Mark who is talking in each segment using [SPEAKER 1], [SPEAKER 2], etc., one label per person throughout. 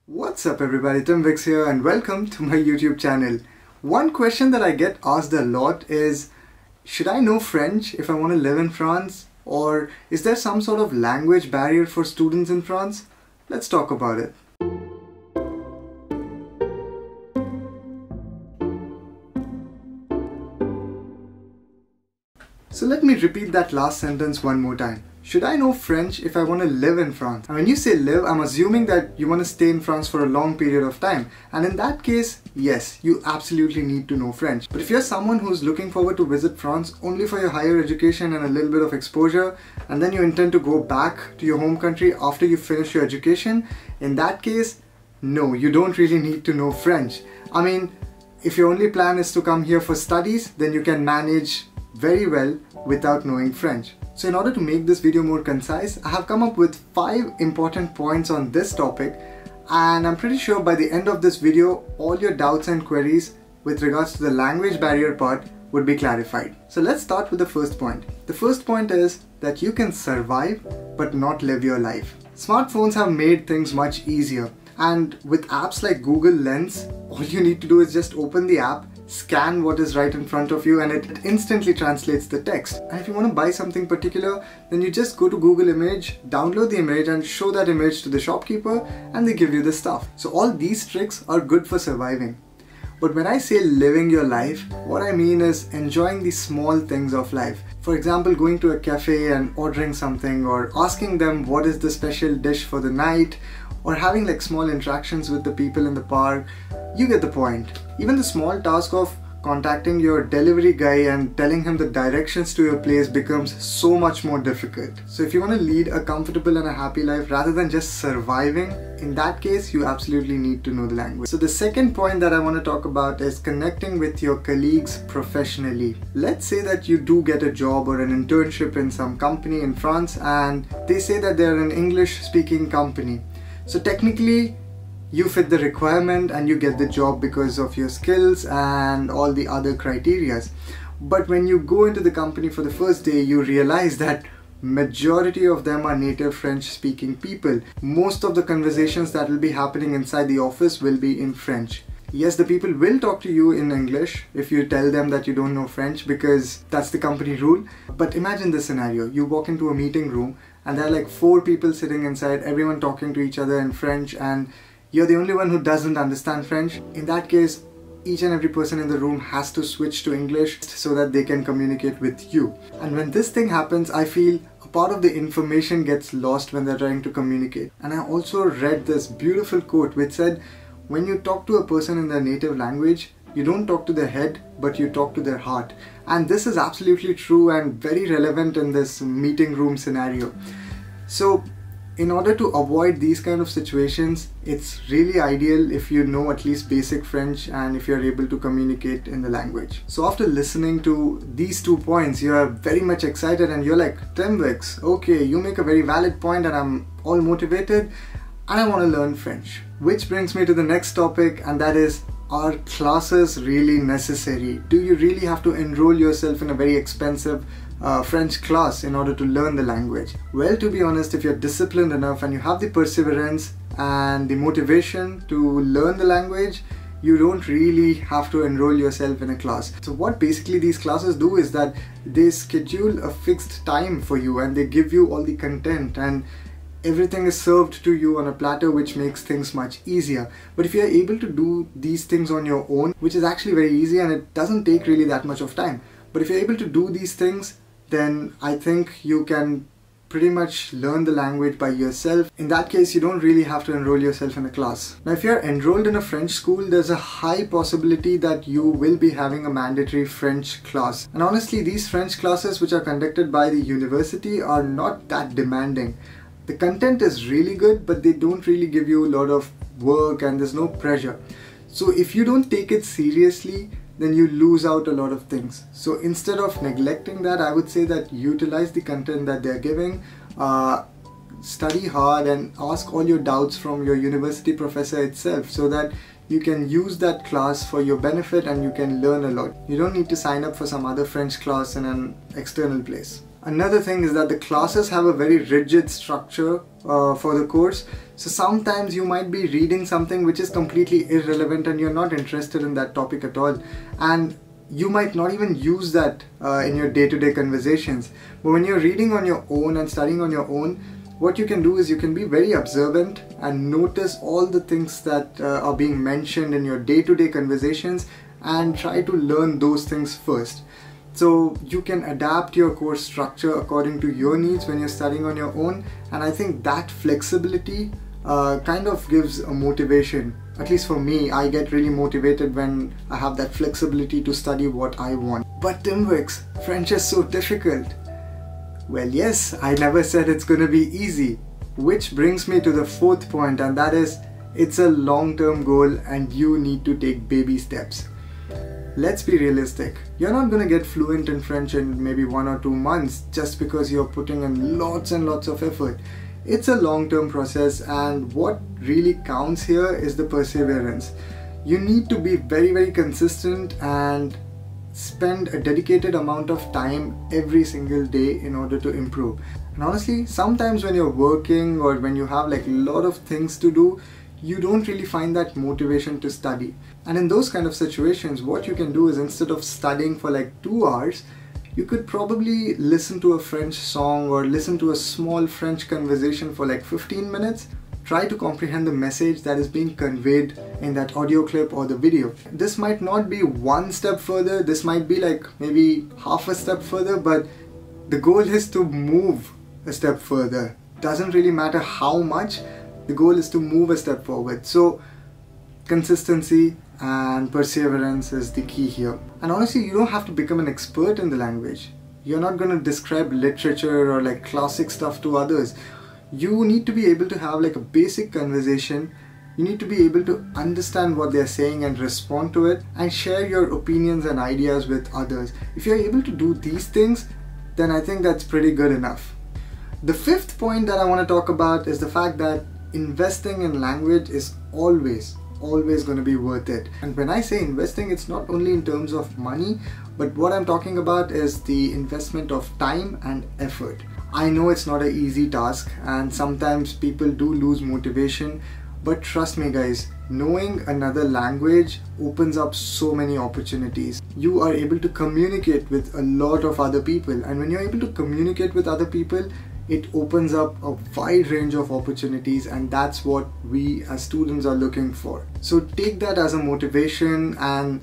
[SPEAKER 1] What's up everybody, Tim Vix here and welcome to my YouTube channel. One question that I get asked a lot is, should I know French if I want to live in France? Or is there some sort of language barrier for students in France? Let's talk about it. So let me repeat that last sentence one more time. Should I know French if I want to live in France? And when you say live, I'm assuming that you want to stay in France for a long period of time. And in that case, yes, you absolutely need to know French. But if you're someone who's looking forward to visit France only for your higher education and a little bit of exposure, and then you intend to go back to your home country after you finish your education, in that case, no, you don't really need to know French. I mean, if your only plan is to come here for studies, then you can manage very well without knowing French. So in order to make this video more concise, I have come up with 5 important points on this topic, and I'm pretty sure by the end of this video, all your doubts and queries with regards to the language barrier part would be clarified. So let's start with the first point. The first point is that you can survive but not live your life. Smartphones have made things much easier, and with apps like Google Lens, all you need to do is just open the app, scan what is right in front of you, and it instantly translates the text. And if you want to buy something particular, then you just go to Google Image, download the image and show that image to the shopkeeper, and they give you the stuff. So all these tricks are good for surviving. But when I say living your life, what I mean is enjoying the small things of life. For example, going to a cafe and ordering something, or asking them what is the special dish for the night, or having like small interactions with the people in the park. You get the point. Even the small task of contacting your delivery guy and telling him the directions to your place becomes so much more difficult. So if you want to lead a comfortable and a happy life rather than just surviving, in that case you absolutely need to know the language. So the second point that I want to talk about is connecting with your colleagues professionally. Let's say that you do get a job or an internship in some company in France, and they say that they're an English speaking company. So technically you fit the requirement and you get the job because of your skills and all the other criterias. But when you go into the company for the first day, you realize that majority of them are native French speaking people. Most of the conversations that will be happening inside the office will be in French. Yes, the people will talk to you in English if you tell them that you don't know French, because that's the company rule. But imagine this scenario. You walk into a meeting room and there are like 4 people sitting inside, everyone talking to each other in French, and you're the only one who doesn't understand French. In that case, each and every person in the room has to switch to English so that they can communicate with you. And when this thing happens, I feel a part of the information gets lost when they're trying to communicate. And I also read this beautiful quote which said, when you talk to a person in their native language, you don't talk to their head, but you talk to their heart. And this is absolutely true and very relevant in this meeting room scenario. So in order to avoid these kind of situations, it's really ideal if you know at least basic French and if you're able to communicate in the language. So after listening to these 2 points, you are very much excited and you're like, Tim Vix, okay, you make a very valid point and I'm all motivated and I want to learn French. Which brings me to the next topic, and that is, are classes really necessary? Do you really have to enroll yourself in a very expensive French class in order to learn the language? Well, to be honest, if you're disciplined enough and you have the perseverance and the motivation to learn the language, you don't really have to enroll yourself in a class. So what basically these classes do is that they schedule a fixed time for you and they give you all the content, and everything is served to you on a platter, which makes things much easier. But if you're able to do these things on your own, which is actually very easy and it doesn't take really that much of time, but if you're able to do these things, then I think you can pretty much learn the language by yourself. In that case, you don't really have to enroll yourself in a class. Now, if you're enrolled in a French school, there's a high possibility that you will be having a mandatory French class. And honestly, these French classes which are conducted by the university are not that demanding. The content is really good, but they don't really give you a lot of work and there's no pressure. So if you don't take it seriously, then you lose out a lot of things. So instead of neglecting that, I would say that utilize the content that they're giving, study hard and ask all your doubts from your university professor itself, so that you can use that class for your benefit and you can learn a lot. You don't need to sign up for some other French class in an external place. Another thing is that the classes have a very rigid structure for the course. So sometimes you might be reading something which is completely irrelevant and you're not interested in that topic at all. And you might not even use that in your day-to-day conversations. But when you're reading on your own and studying on your own, what you can do is you can be very observant and notice all the things that are being mentioned in your day-to-day conversations and try to learn those things first. So you can adapt your course structure according to your needs when you're studying on your own, and I think that flexibility kind of gives a motivation. At least for me, I get really motivated when I have that flexibility to study what I want. But Timwix, French is so difficult. Well, yes, I never said it's gonna be easy. Which brings me to the fourth point, and that is, it's a long-term goal and you need to take baby steps. Let's be realistic. You're not gonna get fluent in French in maybe 1 or 2 months just because you're putting in lots and lots of effort. It's a long-term process, and what really counts here is the perseverance. You need to be very, very consistent and spend a dedicated amount of time every single day in order to improve. And honestly, sometimes when you're working or when you have like a lot of things to do, you don't really find that motivation to study. And in those kind of situations, what you can do is, instead of studying for like 2 hours, you could probably listen to a French song or listen to a small French conversation for like 15 minutes. Try to comprehend the message that is being conveyed in that audio clip or the video. This might not be 1 step further, this might be like maybe half a step further, but the goal is to move a step further. Doesn't really matter how much, the goal is to move a step forward. So consistency and perseverance is the key here. And honestly, you don't have to become an expert in the language. You're not going to describe literature or like classic stuff to others. You need to be able to have like a basic conversation. You need to be able to understand what they're saying and respond to it, and share your opinions and ideas with others. If you're able to do these things, then I think that's pretty good enough. The fifth point that I want to talk about is the fact that investing in language is always going to be worth it. And when I say investing, it's not only in terms of money, but what I'm talking about is the investment of time and effort. I know it's not an easy task, and sometimes people do lose motivation, but trust me guys, knowing another language opens up so many opportunities. You are able to communicate with a lot of other people, and when you're able to communicate with other people, it opens up a wide range of opportunities, and that's what we as students are looking for. So take that as a motivation, and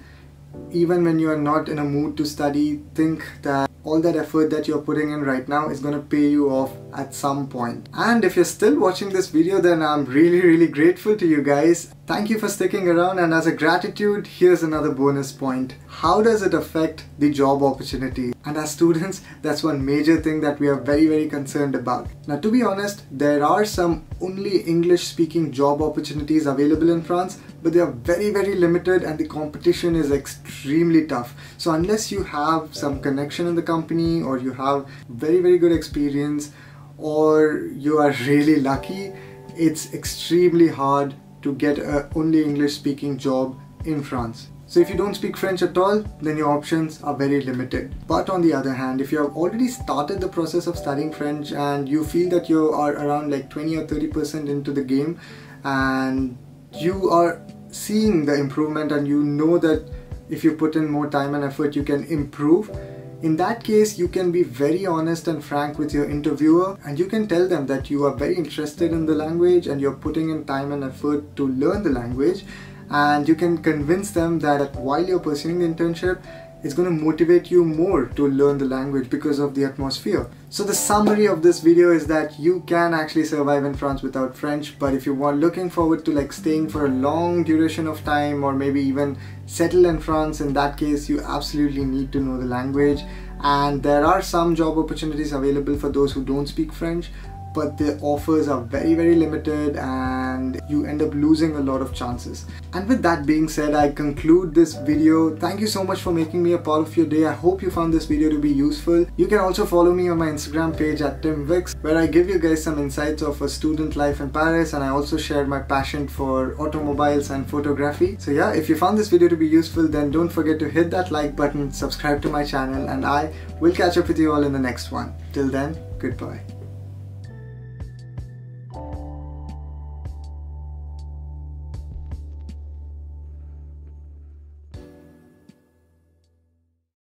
[SPEAKER 1] even when you are not in a mood to study, think that all that effort that you're putting in right now is going to pay you off at some point. And if you're still watching this video, then I'm really grateful to you guys. Thank you for sticking around, and as a gratitude, here's another bonus point. How does it affect the job opportunity? And as students, that's one major thing that we are very concerned about. Now, to be honest, there are some only English speaking job opportunities available in France, but they are very limited, and the competition is extremely tough. So unless you have some connection in the company, or you have very good experience, or you are really lucky, it's extremely hard to get a only English speaking job in France. So if you don't speak French at all, then your options are very limited. But on the other hand, if you have already started the process of studying French and you feel that you are around like 20 or 30% into the game, and you are seeing the improvement, and you know that if you put in more time and effort you can improve, in that case you can be very honest and frank with your interviewer, and you can tell them that you are very interested in the language and you're putting in time and effort to learn the language, and you can convince them that while you're pursuing the internship, it's going to motivate you more to learn the language because of the atmosphere. So the summary of this video is that you can actually survive in France without French, but if you are looking forward to like staying for a long duration of time, or maybe even settle in France, in that case you absolutely need to know the language. And there are some job opportunities available for those who don't speak French, but the offers are very limited and you end up losing a lot of chances. And with that being said, I conclude this video. Thank you so much for making me a part of your day. I hope you found this video to be useful. You can also follow me on my Instagram page at TimVix, where I give you guys some insights of a student life in Paris, and I also share my passion for automobiles and photography. So yeah, if you found this video to be useful, then don't forget to hit that like button, subscribe to my channel, and I will catch up with you all in the next one. Till then, goodbye.